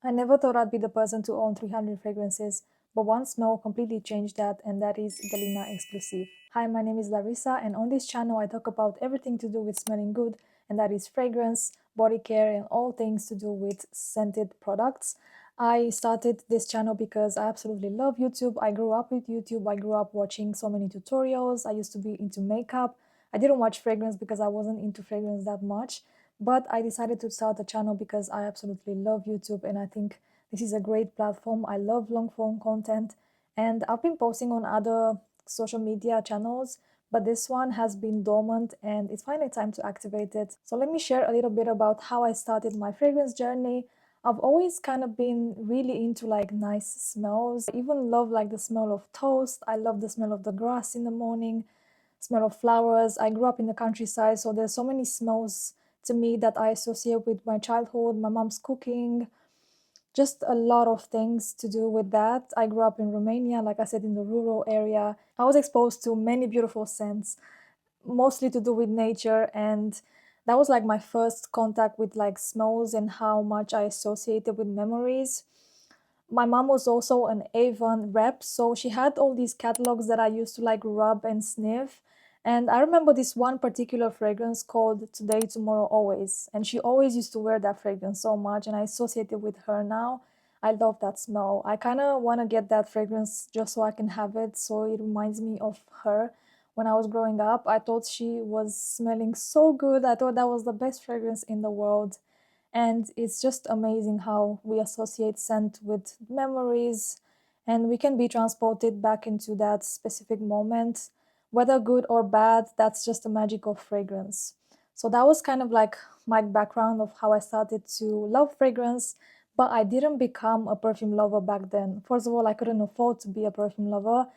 I never thought I'd be the person to own 300 fragrances, but one smell completely changed that, and that is Galina exclusive. Hi, my name is Larissa, and on this channel I talk about everything to do with smelling good, and that is fragrance, body care, and all things to do with scented products. I started this channel because I absolutely love YouTube. I grew up with YouTube. I grew up watching so many tutorials. I used to be into makeup. I didn't watch fragrance because I wasn't into fragrance that much. But I decided to start a channel because I absolutely love YouTube and I think this is a great platform. I love long form content and I've been posting on other social media channels, but this one has been dormant and it's finally time to activate it. So let me share a little bit about how I started my fragrance journey. I've always kind of been really into like nice smells. I even love like the smell of toast. I love the smell of the grass in the morning, smell of flowers. I grew up in the countryside, so there's so many smells to me that I associate with my childhood, my mom's cooking, just a lot of things to do with that. I grew up in Romania, like I said, in the rural area. I was exposed to many beautiful scents, mostly to do with nature, and that was like my first contact with like smells and how much I associated with memories. My mom was also an Avon rep, so she had all these catalogs that I used to like rub and sniff. And I remember this one particular fragrance called Today, Tomorrow, Always. And she always used to wear that fragrance so much, and I associate it with her now. I love that smell. I kind of want to get that fragrance just so I can have it, so it reminds me of her. When I was growing up, I thought she was smelling so good. I thought that was the best fragrance in the world. And it's just amazing how we associate scent with memories and we can be transported back into that specific moment, whether good or bad. That's just the magic of fragrance. So that was kind of like my background of how I started to love fragrance, but I didn't become a perfume lover back then. First of all, I couldn't afford to be a perfume lover,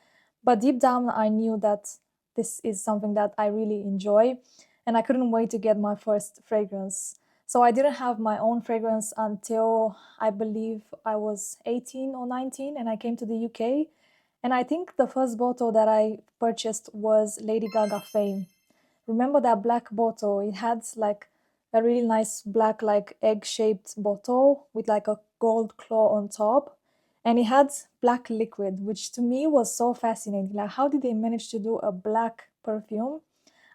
but deep down I knew that this is something that I really enjoy, and I couldn't wait to get my first fragrance. So I didn't have my own fragrance until I believe I was 18 or 19 and I came to the UK. And I think the first bottle that I purchased was Lady Gaga Fame. Remember that black bottle? It had like a really nice black, like egg shaped bottle with like a gold claw on top. And it had black liquid, which to me was so fascinating. Like, how did they manage to do a black perfume?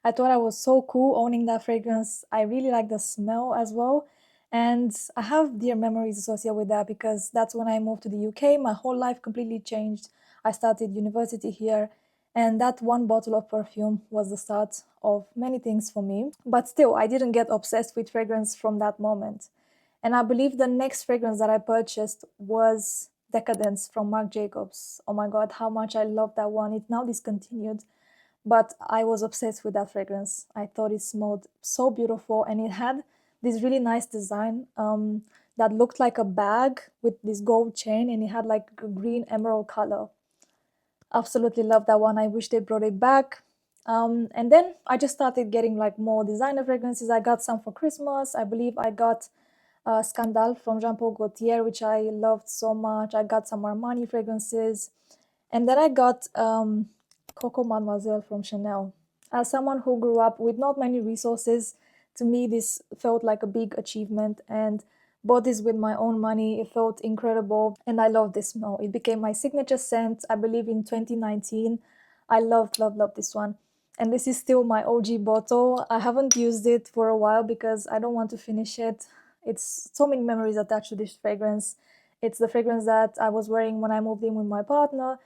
I thought I was so cool owning that fragrance. I really like the smell as well. And I have dear memories associated with that because that's when I moved to the UK. My whole life completely changed. I started university here, and that one bottle of perfume was the start of many things for me. But still, I didn't get obsessed with fragrance from that moment. And I believe the next fragrance that I purchased was Decadence from Marc Jacobs. Oh my god, how much I love that one. It's now discontinued, but I was obsessed with that fragrance. I thought it smelled so beautiful and it had this really nice design that looked like a bag with this gold chain and it had like a green emerald color. Absolutely love that one. I wish they brought it back. And then I just started getting like more designer fragrances. I got some for Christmas. I believe I got Scandal from Jean Paul Gaultier, which I loved so much. I got some Armani fragrances. And then I got Coco Mademoiselle from Chanel. As someone who grew up with not many resources, to me this felt like a big achievement, and bought this with my own money. It felt incredible and I love this smell. It became my signature scent, I believe, in 2019. I love this one. And this is still my OG bottle. I haven't used it for a while because I don't want to finish it. It's so many memories attached to this fragrance. It's the fragrance that I was wearing when I moved in with my partner,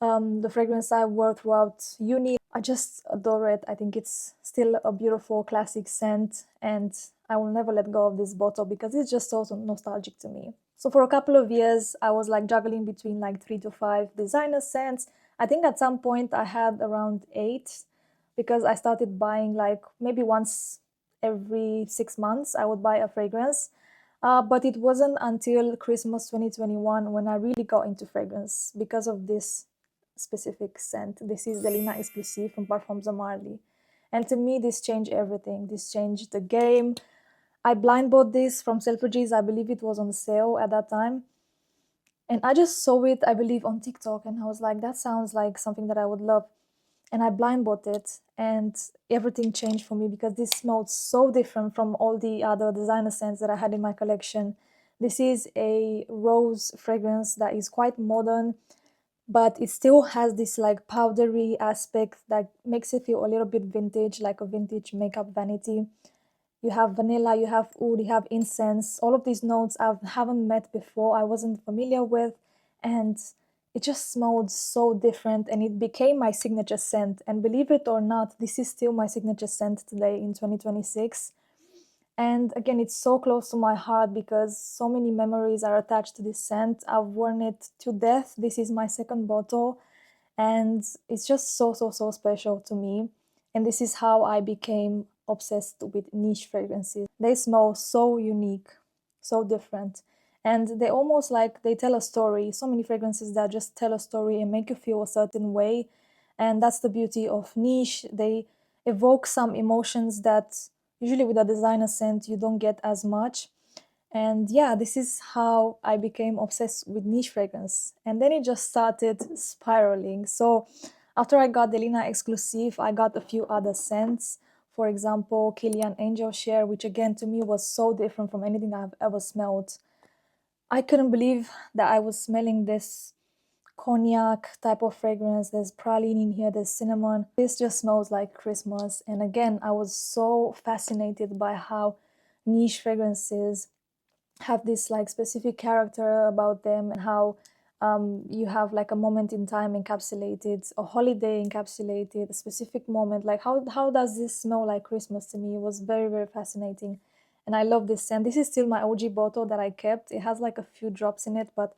the fragrance I wore throughout uni. I just adore it. I think it's still a beautiful classic scent, and I will never let go of this bottle because it's just so nostalgic to me. So for a couple of years, I was like juggling between like 3 to 5 designer scents. I think at some point I had around 8 because I started buying like maybe once every 6 months I would buy a fragrance. But it wasn't until Christmas 2021 when I really got into fragrance because of this specific scent. This is the Lina Exclusive from Parfums de Marly. And to me, this changed everything. This changed the game. I blind bought this from Selfridges. I believe it was on sale at that time. And I just saw it, I believe, on TikTok. And I was like, that sounds like something that I would love. And I blind bought it. And everything changed for me because this smelled so different from all the other designer scents that I had in my collection. This is a rose fragrance that is quite modern, but it still has this like powdery aspect that makes it feel a little bit vintage, like a vintage makeup vanity. You have vanilla, you have oud, you have incense. All of these notes I haven't met before, I wasn't familiar with, and it just smelled so different and it became my signature scent. And believe it or not, this is still my signature scent today in 2026. And again, it's so close to my heart because so many memories are attached to this scent. I've worn it to death. This is my second bottle, and it's just so, so, so special to me. And this is how I became obsessed with niche fragrances. They smell so unique, so different. And they almost like they tell a story. So many fragrances that just tell a story and make you feel a certain way. And that's the beauty of niche. They evoke some emotions that usually with a designer scent you don't get as much. And yeah, this is how I became obsessed with niche fragrance. And then it just started spiraling. So after I got the Lina exclusive, I got a few other scents. For example, Kilian Angel Share, which again to me was so different from anything I've ever smelled. I couldn't believe that I was smelling this cognac type of fragrance. There's praline in here, there's cinnamon. This just smells like Christmas. And again, I was so fascinated by how niche fragrances have this like specific character about them, and how you have like a moment in time encapsulated, a holiday encapsulated, a specific moment. Like how does this smell like Christmas to me? It was very, very fascinating. And I love this scent. This is still my OG bottle that I kept. It has like a few drops in it, but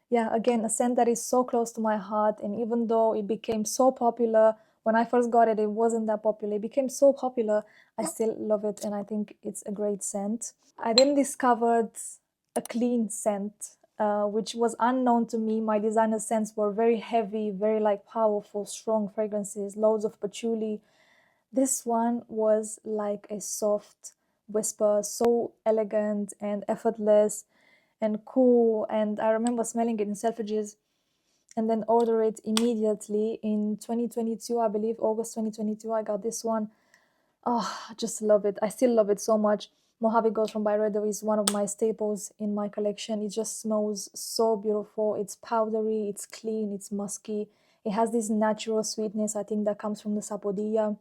yeah, again, a scent that is so close to my heart. And even though it became so popular, when I first got it, it wasn't that popular. It became so popular, I still love it, and I think it's a great scent. I then discovered a clean scent, which was unknown to me. My designer scents were very heavy, very like powerful, strong fragrances, loads of patchouli. This one was like a soft whisper, so elegant and effortless and cool. And I remember smelling it in Selfridges and then order it immediately in 2022, I believe, August 2022. I got this one. Oh, I just love it. I still love it so much. Mojave Gold from Byredo is one of my staples in my collection. It just smells so beautiful. It's powdery, it's clean, it's musky. It has this natural sweetness, I think, that comes from the sapodilla.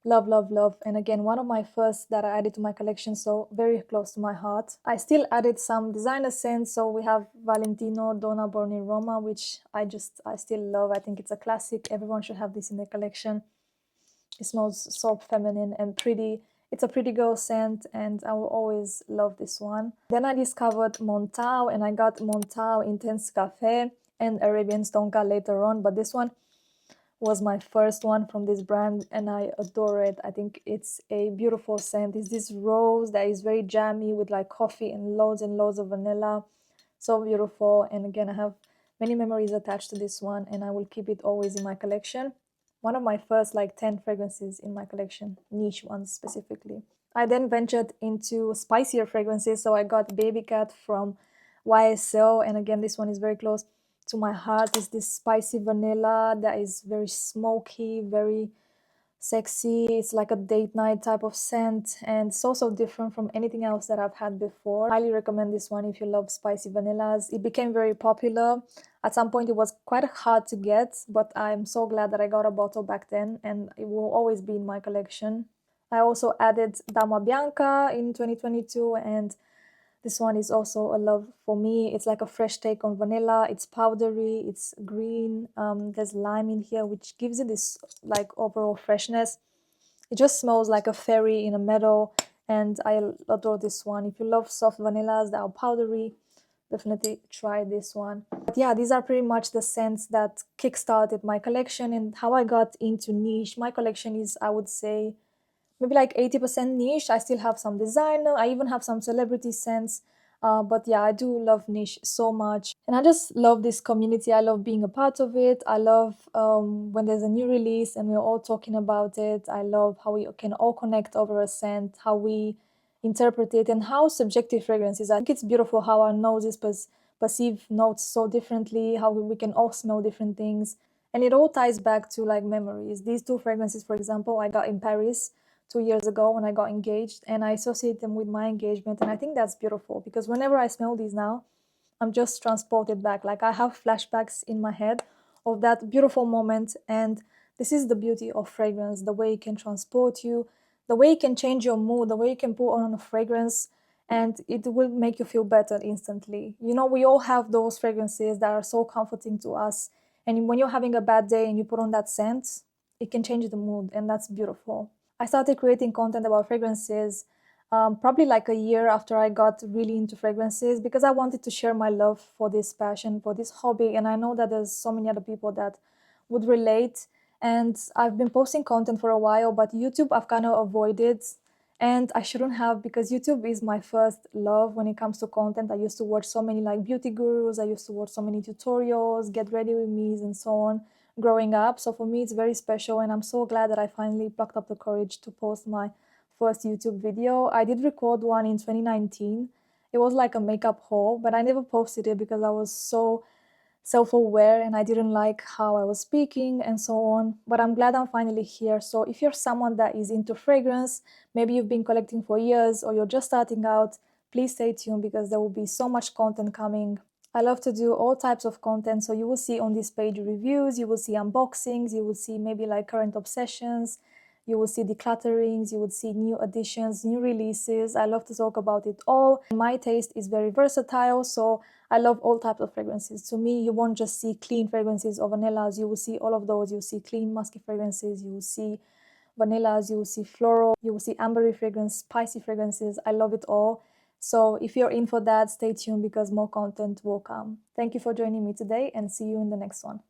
Love, love, love. And again, one of my first that I added to my collection, so very close to my heart. I still added some designer scents. So we have Valentino Donna Born in Roma, which I still love. I think it's a classic. Everyone should have this in their collection. It smells so feminine and pretty. It's a pretty girl scent, and I will always love this one. Then I discovered Montao, and I got Montao Intense Cafe and Arabian Stonka later on, but this one was my first one from this brand, and I adore it. I think it's a beautiful scent. It's this rose that is very jammy with like coffee and loads of vanilla. So beautiful. And again, I have many memories attached to this one, and I will keep it always in my collection. One of my first like 10 fragrances in my collection, niche ones specifically. I then ventured into spicier fragrances, so I got Baby Cat from YSL, and again, this one is very close to my heart. Is this spicy vanilla that is very smoky, very sexy. It's like a date night type of scent, and so so different from anything else that I've had before. Highly recommend this one if you love spicy vanillas. It became very popular. At some point it was quite hard to get, but I'm so glad that I got a bottle back then, and it will always be in my collection. I also added Dama Bianca in 2022, and this one is also a love for me. It's like a fresh take on vanilla. It's powdery, it's green. There's lime in here, which gives it this like overall freshness. It just smells like a fairy in a meadow, and I adore this one. If you love soft vanillas that are powdery, definitely try this one. But yeah, these are pretty much the scents that kickstarted my collection and how I got into niche. My collection is, I would say, maybe like 80% niche. I still have some designer. I even have some celebrity scents. But yeah, I do love niche so much. And I just love this community. I love being a part of it. I love when there's a new release and we're all talking about it. I love how we can all connect over a scent, how we interpret it, and how subjective fragrance is. I think it's beautiful how our noses perceive notes so differently, how we can all smell different things. And it all ties back to like memories. These two fragrances, for example, I got in Paris 2 years ago when I got engaged, and I associate them with my engagement. And I think that's beautiful because whenever I smell these now, I'm just transported back. Like I have flashbacks in my head of that beautiful moment. And this is the beauty of fragrance, the way it can transport you, the way it can change your mood, the way you can put on a fragrance and it will make you feel better instantly. You know, we all have those fragrances that are so comforting to us. And when you're having a bad day and you put on that scent, it can change the mood, and that's beautiful. I started creating content about fragrances probably like a year after I got really into fragrances because I wanted to share my love for this passion, for this hobby. And I know that there's so many other people that would relate. And I've been posting content for a while, but YouTube I've kind of avoided. And I shouldn't have because YouTube is my first love when it comes to content. I used to watch so many like beauty gurus, I used to watch so many tutorials, get ready with me's, and so on growing up. So for me, it's very special. And I'm so glad that I finally plucked up the courage to post my first YouTube video. I did record one in 2019. It was like a makeup haul, but I never posted it because I was so self-aware and I didn't like how I was speaking and so on. But I'm glad I'm finally here. So if you're someone that is into fragrance, maybe you've been collecting for years or you're just starting out, please stay tuned because there will be so much content coming. I love to do all types of content. So you will see on this page reviews, you will see unboxings, you will see maybe like current obsessions, you will see declutterings, you would see new additions, new releases. I love to talk about it all. My taste is very versatile, so I love all types of fragrances. To me, you won't just see clean fragrances or vanillas. You will see all of those. You will see clean musky fragrances. You will see vanillas. You will see floral. You will see ambery fragrance, spicy fragrances. I love it all. So if you're in for that, stay tuned because more content will come. Thank you for joining me today and see you in the next one.